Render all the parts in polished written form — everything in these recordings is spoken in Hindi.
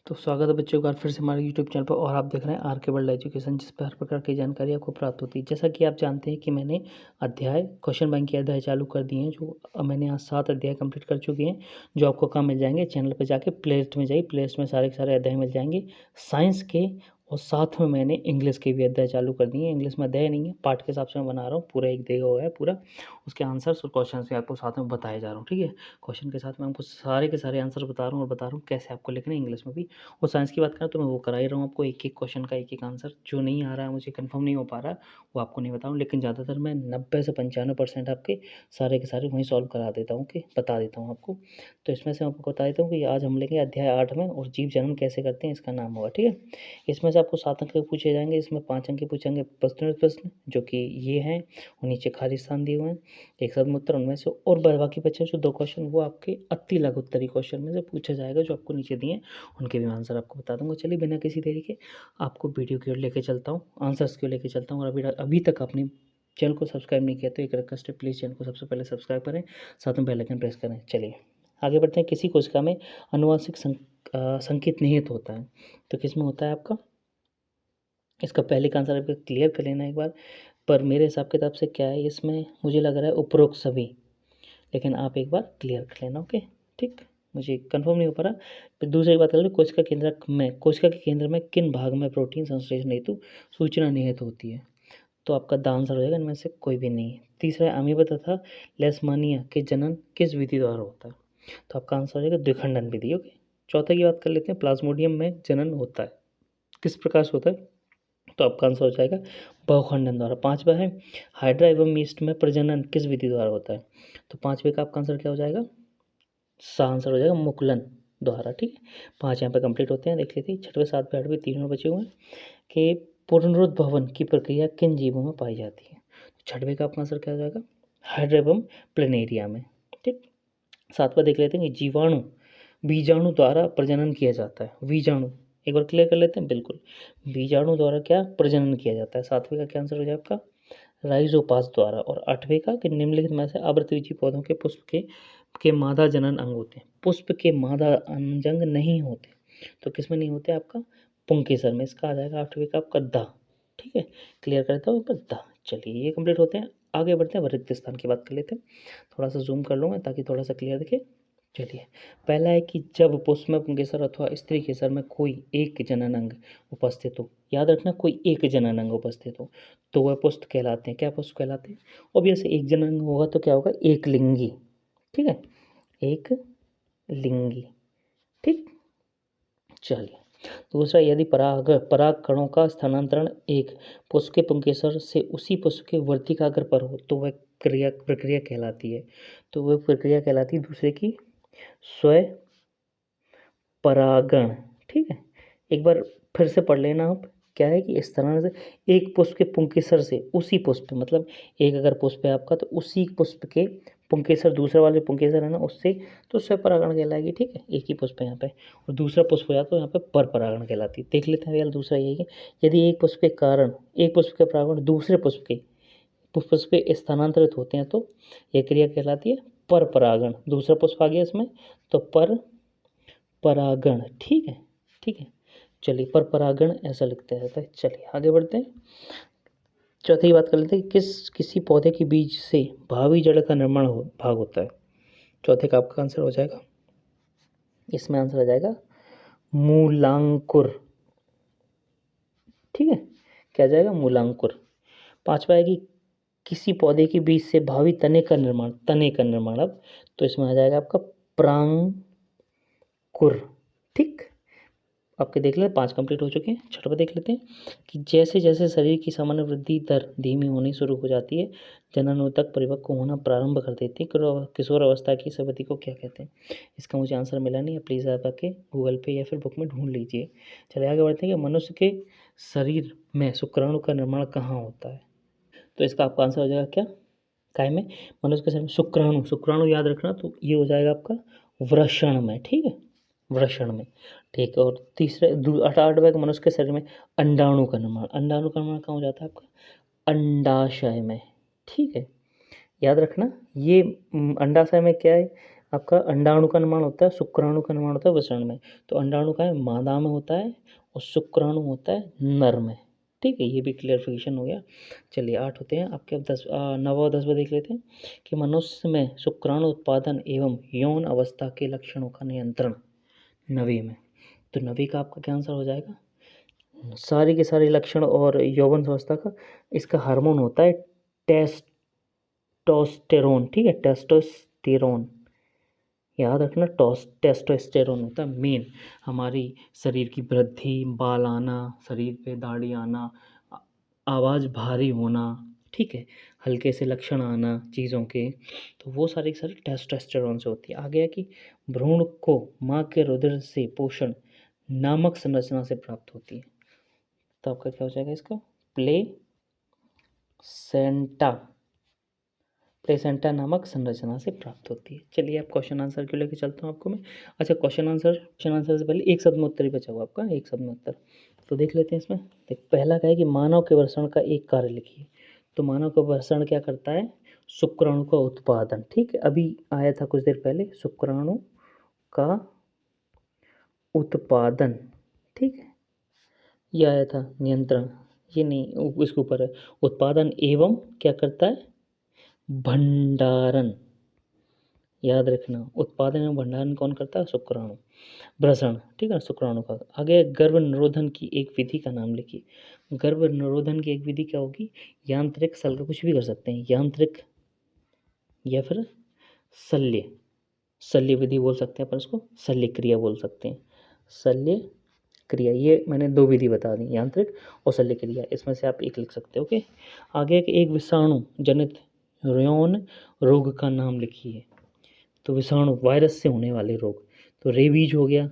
तो स्वागत है बच्चों का फिर से हमारे यूट्यूब चैनल पर और आप देख रहे हैं आर के वर्ल्ड एजुकेशन, जिस पर हर प्रकार की जानकारी आपको प्राप्त होती है। जैसा कि आप जानते हैं कि मैंने क्वेश्चन बैंक के अध्याय चालू कर दिए हैं, जो मैंने आज 7 अध्याय कंप्लीट कर चुके हैं, जो आपको कहाँ मिल जाएंगे, चैनल पर जाके प्लेलिस्ट में जाइए, प्लेलिस्ट में सारे के सारे अध्याय मिल जाएंगे साइंस के। और साथ में मैंने इंग्लिश के भी अध्याय चालू कर दिए हैं। इंग्लिश में अध्याय नहीं है, पार्ट के हिसाब से मैं बना रहा हूँ, पूरा एक दिया हुआ है पूरा, उसके आंसर्स और क्वेश्चन भी आपको साथ में बताए जा रहा हूँ। ठीक है, क्वेश्चन के साथ मैं आपको सारे के सारे आंसर बता रहा हूँ और बता रहा हूँ कैसे आपको लिखना है इंग्लिश में भी। और साइंस की बात करें तो मैं वो करा ही रहा हूँ आपको, एक एक क्वेश्चन का एक एक आंसर। जो नहीं आ रहा है, मुझे कंफर्म नहीं हो पा रहा, वो आपको नहीं बताऊँ, लेकिन ज़्यादातर मैं 90 से 95% आपके सारे के सारे वहीं सॉल्व करा देता हूँ, कि बता देता हूँ आपको। तो इसमें से आपको बता देता हूँ कि आज हम लेंगे अध्याय 8 में, और जीव जन्म कैसे करते हैं इसका नाम होगा। ठीक है, इसमें से आपको 7 अंक के पूछे जाएंगे, इसमें 5 अंक के पूछेंगे प्रश्न, जो कि ये हैं, और नीचे खाली स्थान दिए हुए हैं, एक साथ उत्तर उनमें से। और बाकी बचे जो 2 क्वेश्चन, वो आपके अति लघु उत्तरीय क्वेश्चन में से पूछा जाएगा, जो आपको नीचे दिए, उनके भी आंसर आपको बता दूंगा। चलिए बिना किसी देरी के आपको वीडियो की ओर लेके चलता हूँ, आंसर्स की ओर लेके चलता हूँ। और अभी तक आपने चैनल को सब्सक्राइब नहीं किया तो एक रिक्वेस्ट है, प्लीज़ चैनल को सबसे पहले सब्सक्राइब करें, साथ में बेल आइकन प्रेस करें। चलिए आगे बढ़ते हैं। किसी कोशिका में अनुवांशिक संकेत निहित होता है, तो किसमें होता है आपका? इसका पहले का आंसर आपको क्लियर कर लेना एक बार। पर मेरे हिसाब किताब से क्या है, इसमें मुझे लग रहा है उपरोक्त सभी, लेकिन आप एक बार क्लियर कर लेना। ओके, ठीक, मुझे कंफर्म नहीं हो पा रहा। फिर दूसरी बात कर लें, कोशिका के केंद्र में किन भाग में प्रोटीन संश्लेषण हेतु सूचना निहित होती है? तो आपका द आंसर हो जाएगा इनमें से कोई भी नहीं है। तीसरा है, अमीबा तथा लेशमानिया के जनन किस विधि द्वारा होता है? तो आपका आंसर हो जाएगा द्विखंडन विधि। ओके, चौथे की बात कर लेते हैं, प्लाज्मोडियम में जनन होता है, किस प्रकार से होता है? तो आपका आंसर हो जाएगा बहुखंडन द्वारा। पांचवा है, हाइड्रा एवं मीस्ट में प्रजनन किस विधि द्वारा होता है? तो पांचवे का आपका आंसर क्या हो जाएगा? सा आंसर हो जाएगा मुकुलन द्वारा। ठीक है, 5 यहाँ पे कंप्लीट होते हैं, देख लेते हैं। छठवें, सातवें, आठवें, तीनों बचे हुए हैं कि पुनरुद्भवन की प्रक्रिया किन जीवों में पाई जाती है? तो छठवें का आपका आंसर क्या हो जाएगा? हाइड्रा एवं प्लेनेरिया में। ठीक, सातवां देख लेते हैं कि बीजाणु द्वारा प्रजनन किया जाता है। बीजाणु एक बार क्लियर कर लेते हैं, बिल्कुल, बीजाणु द्वारा क्या प्रजनन किया जाता है? सातवें का क्या आंसर हो जाएगा आपका? राइजोपास द्वारा। और आठवें का कि निम्नलिखित में से आवृतबीजी पौधों के पुष्प के मादा जनन अंग होते हैं। पुष्प के मादा अंजंग नहीं होते, तो किसमें नहीं होते? आपका पुंकेसर में। इसका आ जाएगा आठवें का आपका दा। ठीक है, क्लियर करता हूँ दा। चलिए ये कंप्लीट होते हैं, आगे बढ़ते हैं। रिक्त स्थान की बात कर लेते हैं, थोड़ा सा जूम कर लूँगा ताकि थोड़ा सा क्लियर दिखे। चलिए, पहला है कि जब पुष्प में पुंकेसर अथवा स्त्री केसर में कोई एक जनन अंग उपस्थित हो, याद रखना कोई एक जनन अंग उपस्थित हो, तो वह पुष्प कहलाते हैं। क्या पुष्प कहलाते हैं? ऑब्वियस एक जनन अंग होगा तो क्या होगा? एक लिंगी। ठीक है, एक लिंगी। ठीक, चलिए दूसरा, यदि पराग कणों का स्थानांतरण एक पुष्प के पुंकेसर से उसी पुष्प के वर्तिकाग्र पर हो, तो वह प्रक्रिया कहलाती है। तो वह प्रक्रिया कहलाती है दूसरे की स्व परागण। ठीक है, एक बार फिर से पढ़ लेना आप। क्या है कि इस तरह से एक पुष्प के पुंकेसर से उसी पुष्प, मतलब एक अगर पुष्प है आपका, तो उसी पुष्प के पुंकेसर, दूसरे वाले पुंकेसर है ना, उससे तो स्वपरागण कहलाएगी। ठीक है, एक ही पुष्प है यहाँ पे, और दूसरा पुष्प हो जाता तो यहाँ पे पर परागण कहलाती है। देख लेते हैं यार, दूसरा यही है, यदि एक पुष्प के कारण एक पुष्प के परागण दूसरे पुष्प पे स्थानांतरित होते हैं, तो यह क्रिया कहलाती है पर परागण। दूसरा पुष्प आ गया इसमें, तो पर परागण। ठीक है, ठीक है, चलिए पर परागण ऐसा लिखते रहता है। चलिए आगे बढ़ते हैं, चौथी की बात कर लेते हैं, किसी पौधे के बीज से भावी जड़ का निर्माण भाग होता है? चौथे का आपका आंसर हो जाएगा, इसमें आंसर आ जाएगा मूलांकुर। ठीक है, क्या जाएगा? मूलांकुर। पांचवा है कि किसी पौधे के बीज से भावी तने का निर्माण अब, तो इसमें आ जाएगा आपका प्रांकुर। ठीक, आपके देख लेते हैं, 5 कंप्लीट हो चुके हैं। छठवा देख लेते हैं कि जैसे जैसे शरीर की सामान्य वृद्धि दर धीमी होनी शुरू हो जाती है, जननोत्तक परिपक्व होना प्रारंभ कर देती है, किशोर अवस्था की इस अवधि को क्या कहते हैं? इसका मुझे आंसर मिला नहीं है, प्लीज़ आप आके गूगल पे या फिर बुक में ढूंढ लीजिए। चलिए आगे बढ़ते हैं कि मनुष्य के शरीर में शुक्राणु का निर्माण कहाँ होता है? तो इसका आपका आंसर हो जाएगा क्या? काय में? मनुष्य के शरीर में शुक्राणु याद रखना, तो ये हो जाएगा आपका वृषण में। ठीक है, वृषण में। ठीक है, और तीसरे 8वें मनुष्य के शरीर में अंडाणु का निर्माण कहाँ हो जाता है आपका? अंडाशय में। ठीक है, याद रखना ये अंडाशय में क्या है? आपका अंडाणु का निर्माण होता है, शुक्राणु का निर्माण होता है वृषण में। तो अंडाणु का है मादा में होता है और शुक्राणु होता है नर में। ठीक है, ये भी क्लियरिफिकेशन हो गया। चलिए 8 होते हैं आपके। अब 10 9 और 10 देख लेते हैं कि मनुष्य में शुक्राणु उत्पादन एवं यौन अवस्था के लक्षणों का नियंत्रण 9वीं में। तो 9वीं का आपका क्या आंसर हो जाएगा? सारी के सारे लक्षण और यौवन अवस्था का इसका हार्मोन होता है टेस्टोस्टेरोन। ठीक है, टेस्टोस्टेरोन याद रखना, टेस्टोस्टेरोन होता है मेन हमारी शरीर की वृद्धि, बाल आना, शरीर पे दाढ़ी आना, आवाज़ भारी होना, ठीक है, हल्के से लक्षण आना चीज़ों के, तो वो सारी सारी टेस्टोस्टेरोन से होती है। आगे है कि भ्रूण को माँ के रुधिर से पोषण नामक संरचना से प्राप्त होती है। तो आपका क्या हो जाएगा इसका? प्लेसेंटा नामक संरचना से प्राप्त होती है। चलिए अब क्वेश्चन आंसर क्यों लेके चलता हूँ आपको मैं। अच्छा, क्वेश्चन आंसर से पहले एक शब्द में उत्तर ही बचा हुआ आपका, एक शब्द में उत्तर तो देख लेते हैं इसमें। देख, पहला क्या है कि मानव के वर्षण का एक कार्य लिखिए। तो मानव का वर्षण क्या करता है? शुक्राणु का उत्पादन। ठीक है, अभी आया था कुछ देर पहले, शुक्राणु का उत्पादन। ठीक है, ये आया था नियंत्रण, ये नहीं, इसके ऊपर है उत्पादन एवं क्या करता है? भंडारण। याद रखना, उत्पादन एवं भंडारण कौन करता है? शुक्राणु। वृषण, ठीक है, शुक्राणु का। आगे गर्भ निरोधन की एक विधि का नाम लिखिए। गर्भ निरोधन की एक विधि क्या होगी? यांत्रिक, शल्य, कुछ भी कर सकते हैं, यांत्रिक या फिर शल्य। शल्य विधि बोल सकते हैं अपन उसको, शल्य क्रिया बोल सकते हैं, शल्य क्रिया। ये मैंने 2 विधि बता दी, यांत्रिक और शल्य क्रिया, इसमें से आप एक लिख सकते हो। ओके, आगे एक विषाणु जनित यौन रोग का नाम लिखिए। तो विषाणु, वायरस से होने वाले रोग, तो रेबीज हो गया,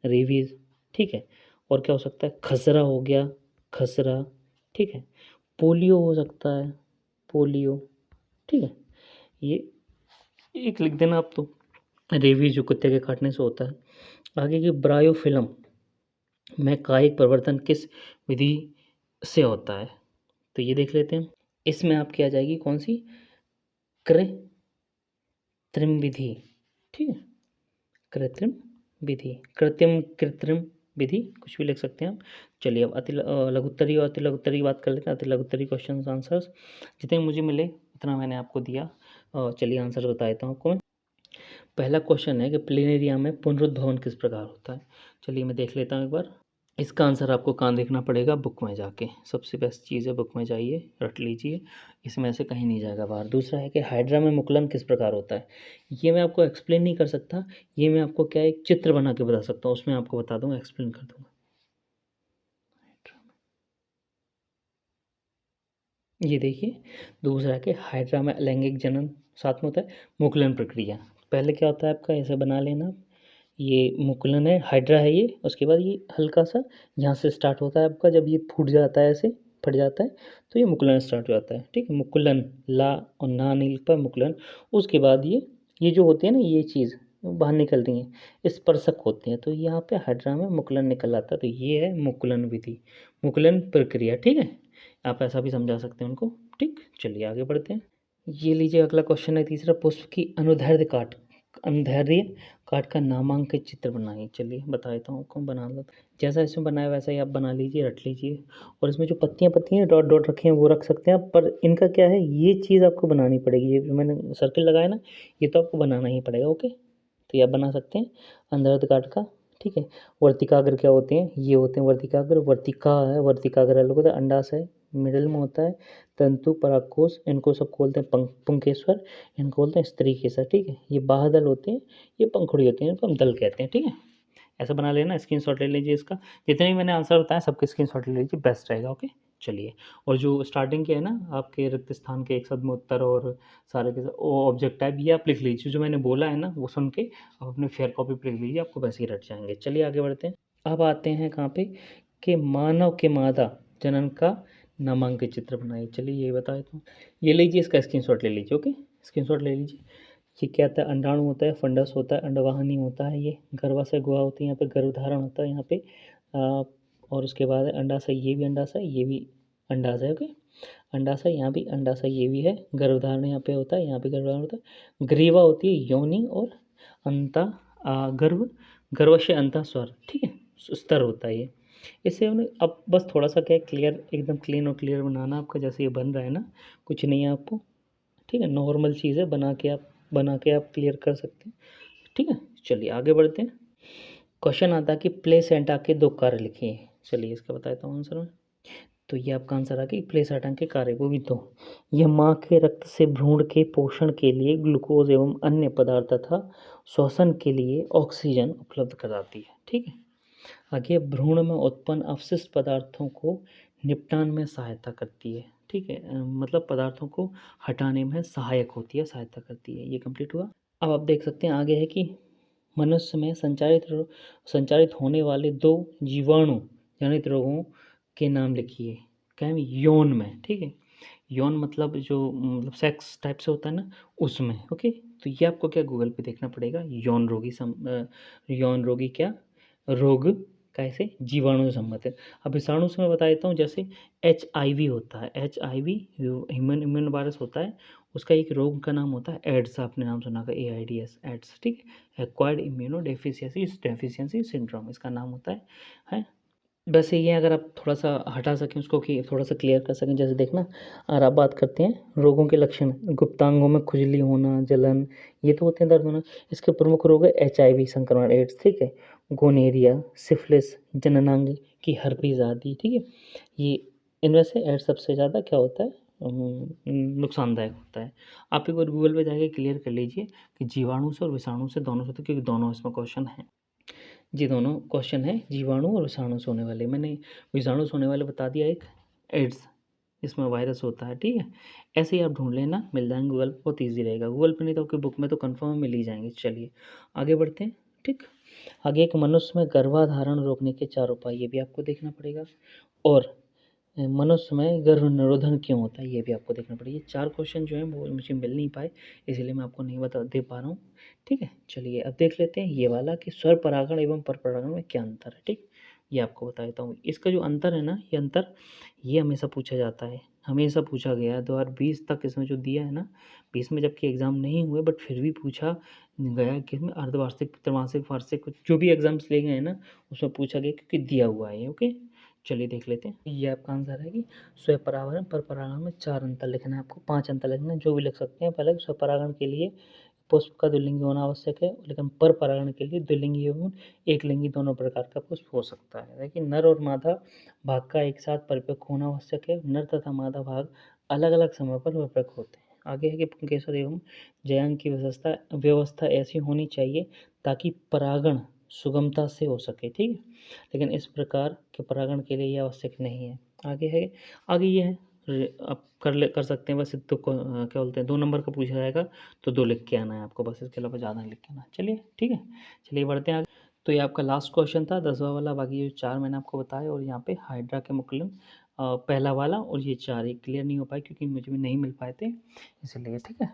रेबीज, ठीक है, और क्या हो सकता है? खसरा हो गया, खसरा, ठीक है, पोलियो हो सकता है, पोलियो, ठीक है, ये एक लिख देना आप। तो रेबीज जो कुत्ते के काटने से होता है। आगे की ब्रायोफिल्म में कायिक परिवर्तन किस विधि से होता है? तो ये देख लेते हैं। इसमें आपकी आ जाएगी कौन सी? कृत्रिम विधि। ठीक है, कृत्रिम विधि, कृत्रिम विधि, कुछ भी लिख सकते हैं आप। चलिए अब लघुत्तरी और अति लघुत्तरी की बात कर लेते हैं। अति लघुत्तरी क्वेश्चन आंसर्स जितने मुझे मिले उतना मैंने आपको दिया। चलिए आंसर बता देता हूँ आपको मैं। पहला क्वेश्चन है कि प्लेनेरिया में पुनरुद्भवन किस प्रकार होता है? चलिए मैं देख लेता हूँ एक बार। इसका आंसर आपको कहाँ देखना पड़ेगा? बुक में जाके, सबसे बेस्ट चीज़ है, बुक में जाइए, रट लीजिए, इसमें से कहीं नहीं जाएगा बाहर। दूसरा है कि हाइड्रा में मुकुलन किस प्रकार होता है? ये मैं आपको एक्सप्लेन नहीं कर सकता, ये मैं आपको क्या एक चित्र बना के बता सकता हूँ, उसमें आपको बता दूंगा, एक्सप्लेन कर दूंगा। ये देखिए, दूसरा है कि हाइड्रा में लैंगिक जनन, साथ में होता है मुकुलन प्रक्रिया। पहले क्या होता है आपका, ऐसे बना लेना आप, ये मुकुलन है, हाइड्रा है ये, उसके बाद ये हल्का सा यहाँ से स्टार्ट होता है आपका, जब ये फूट जाता है, ऐसे फट जाता है, तो ये मुकुलन स्टार्ट हो जाता है। ठीक है, मुकुलन, ला और ना नहीं लिख पाए, मुकुलन। उसके बाद ये जो होती है ना, ये चीज़ बाहर निकल रही हैं, स्पर्शक होते हैं, तो यहाँ पे हाइड्रा में मुकुलन निकल आता है, तो ये है मुकुलन विधि, मुकुलन प्रक्रिया। ठीक है, आप ऐसा भी समझा सकते हैं उनको। ठीक, चलिए आगे बढ़ते हैं। ये लीजिए अगला क्वेश्चन है तीसरा, पुष्प की अनुदैर्ध्य काट का नामांकित चित्र बनाइए। चलिए बता देता हूँ आपको, बना लो, जैसा इसमें बनाया वैसा ही आप बना लीजिए, रट लीजिए। और इसमें जो पत्तियाँ पत्तियाँ डॉट डॉट रखे हैं वो रख सकते हैं आप, पर इनका क्या है, ये चीज़ आपको बनानी पड़ेगी, ये जो मैंने सर्किल लगाया ना, ये तो आपको बनाना ही पड़ेगा। ओके, तो ये आप बना सकते हैं अनुदैर्ध्य काट का। ठीक है, वर्तिकाग्र क्या होते हैं? ये होते हैं वर्तिकाग्र, वर्तिका है, वर्तिकाग्र अलग होता है, अंडाशय मिडिल में होता है, तंतु, परागकोश, इनको सब खोलते हैं पुंकेश्वर, इनको बोलते हैं स्त्रीकेसर। ठीक है, ये बाह्यदल होते हैं, ये पंखुड़ी होती है, इनको हम दल कहते हैं। ठीक है, ऐसा बना लेना, स्क्रीनशॉट ले लीजिए इसका, जितने भी मैंने आंसर बताया सबके स्क्रीनशॉट ले लीजिए, बेस्ट रहेगा। ओके, चलिए, और जो स्टार्टिंग के है ना आपके रिक्त स्थान के एक शब्द में उत्तर और सारे के ऑब्जेक्ट टाइप, ये आप लिख लीजिए, जो मैंने बोला है ना वो सुन के आप अपने फेयर कॉपी पर लिख लीजिए, आपको वैसे ही रट जाएंगे। चलिए आगे बढ़ते हैं। अब आते हैं कहाँ पे, कि मानव के मादा जनन का नामांकित चित्र बनाइए। चलिए ये बता देता हूँ, ये लीजिए, इसका स्क्रीनशॉट ले लीजिए। ओके, स्क्रीनशॉट ले लीजिए। ये क्या होता है? अंडाणु होता है, फंडस होता है, अंडवाहिनी होता है, ये गर्भाशय गुहा होती है, यहाँ पे गर्भधारण होता है यहाँ पे, और उसके बाद अंडाशय, ये भी अंडाशय, ये भी अंडाशय। ओके, अंडाशय, यहाँ भी अंडाशय ये भी है, गर्भधारण यहाँ पे होता है, यहाँ पे गर्भधारण होता है, ग्रीवा होती है योनि, और अंता गर्भाशय अंता स्वर, ठीक है, स्तर होता है ये। इससे हमने अब बस थोड़ा सा क्या क्लियर, एकदम क्लीन और क्लियर बनाना आपका, जैसे ये बन रहा है ना, कुछ नहीं है आपको, ठीक है, नॉर्मल चीज़ है, बना के आप क्लियर कर सकते हैं, ठीक है। चलिए आगे बढ़ते हैं। क्वेश्चन आता है कि प्लेसेंटा के 2 कार्य लिखिए। चलिए इसका बताता हूँ आंसर में। तो ये आपका आंसर आ गया, प्लेसेंटा के कार्य, वो भी तो यह माँ के रक्त से भ्रूण के पोषण के लिए ग्लूकोज एवं अन्य पदार्थ तथा श्वसन के लिए ऑक्सीजन उपलब्ध कराती है, ठीक है। आगे भ्रूण में उत्पन्न अवशिष्ट पदार्थों को निपटान में सहायता करती है, ठीक है, मतलब पदार्थों को हटाने में सहायक होती है, सहायता करती है। ये कंप्लीट हुआ। अब आप देख सकते हैं आगे है कि मनुष्य में संचारित होने वाले 2 जीवाणु जनित रोगों के नाम लिखिए। क्या है, यौन में, ठीक है, यौन मतलब जो मतलब सेक्स टाइप से होता है ना, उसमें, ओके। तो ये आपको क्या गूगल पे देखना पड़ेगा, यौन रोगी क्या रोग, कैसे जीवाणु से संबंधित है। अब विषाणु से मैं बता देता हूँ, जैसे HIV होता है, HIV ह्यूमन इम्यून वायरस होता है, उसका एक रोग का नाम होता है एड्स, आपने नाम सुना होगा, AIDS, एड्स, ठीक है, एक्वायर्ड इम्यूनो डेफिशिएंसी सिंड्रोम इसका नाम होता है। बस ये अगर आप थोड़ा सा हटा सकें उसको, कि थोड़ा सा क्लियर कर सकें, जैसे देखना, अगर आप बात करते हैं रोगों के लक्षण, गुप्तांगों में खुजली होना, जलन, ये तो होते हैं, दर्द होना। इसके प्रमुख रोग है HIV संक्रमण, एड्स, ठीक है, गोनेरिया, सिफिलिस, जननांग की हर्पीज आदि, ठीक है। ये इनमें से एड्स सबसे ज़्यादा क्या होता है, नुकसानदायक होता है। आप एक बार गूगल पे जाके क्लियर कर लीजिए कि जीवाणु से और विषाणु से दोनों से, तो क्योंकि दोनों इसमें क्वेश्चन हैं जी, दोनों क्वेश्चन है जीवाणु और विषाणु से होने वाले। मैंने विषाणु से होने वाले बता दिया, एक एड्स, इसमें वायरस होता है, ठीक है। ऐसे ही आप ढूंढ लेना, मिल जाएंगे गूगल पे, बहुत ईजी रहेगा। गूगल पे नहीं तो आपकी बुक में तो कंफर्म मिल ही जाएंगे। चलिए आगे बढ़ते हैं, ठीक। आगे एक मनुष्य में गर्भाधारण रोकने के 4 उपाय, ये भी आपको देखना पड़ेगा। और मनुष्य में गर्भ निरोधन क्यों होता है, ये भी आपको देखना पड़ेगा। ये 4 क्वेश्चन जो हैं वो मुझे मिल नहीं पाए, इसलिए मैं आपको नहीं बता दे पा रहा हूँ, ठीक है। चलिए अब देख लेते हैं ये वाला कि स्वर परागण एवं पर परागण में क्या अंतर है, ठीक। ये आपको बता देता हूँ। इसका जो अंतर है ना, ये अंतर ये हमेशा पूछा जाता है, हमेशा पूछा गया है। 2020 तक इसमें जो दिया है ना, 20 में जबकि एग्ज़ाम नहीं हुए, बट फिर भी पूछा गया कि इसमें अर्धवार्षिक, त्रैमासिक, वार्षिक, जो भी एग्जाम्स ले गए हैं ना, उसमें पूछा गया क्योंकि दिया हुआ है, ओके। चलिए देख लेते हैं। ये आपका आंसर है कि स्वपरागण पर परागण में 4 अंतर लिखना है आपको, 5 अंतर लिखना है, जो भी लिख सकते हैं। पहले स्वपरागण के लिए पुष्प का द्विलिंगी होना आवश्यक है, लेकिन पर परागण के लिए द्विलिंगी एवं एक लिंगी दोनों प्रकार का पुष्प हो सकता है। देखिए नर और मादा भाग का एक साथ परिपक्व होना आवश्यक है, नर तथा मादा भाग अलग अलग समय पर परिपक्व होते हैं। आगे है कि पुंकेसर एवं जयांग की व्यवस्था ऐसी होनी चाहिए ताकि परागण सुगमता से हो सके, ठीक है, लेकिन इस प्रकार के परागण के लिए यह आवश्यक नहीं है। आगे है, आगे ये है, आप कर सकते हैं, बस तो क्या बोलते हैं, 2 नंबर का पूछा जाएगा तो 2 लिख के आना है आपको, बस इसके अलावा ज़्यादा नहीं लिख के आना। चलिए ठीक है, चलिए बढ़ते हैं आगे। तो ये आपका लास्ट क्वेश्चन था 10वां वाला, बाकी जो 4 मैंने आपको बताए, और यहाँ पे हाइड्रा के मुकुलन पहला वाला, और ये 4 ये क्लियर नहीं हो पाए क्योंकि मुझे भी नहीं मिल पाए थे, इसलिए, ठीक है।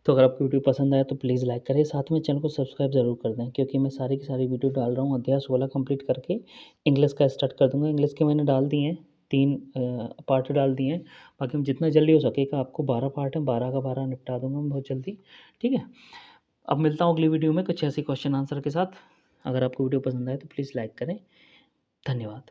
तो अगर आपको वीडियो पसंद आया तो प्लीज़ लाइक करें, साथ में चैनल को सब्सक्राइब ज़रूर कर दें, क्योंकि मैं सारी की सारी वीडियो डाल रहा हूँ। अध्याय 16 कंप्लीट करके इंग्लिश का स्टार्ट कर दूँगा। इंग्लिश के मैंने डाल दिए हैं 3 पार्ट डाल दिए हैं, बाकी हम जितना जल्दी हो सकेगा, आपको 12 पार्ट हैं, 12 का 12 निपटा दूँगा मैं बहुत जल्दी, ठीक है। अब मिलता हूँ अगली वीडियो में कुछ ऐसी क्वेश्चन आंसर के साथ। अगर आपको वीडियो पसंद आए तो प्लीज़ लाइक करें। धन्यवाद।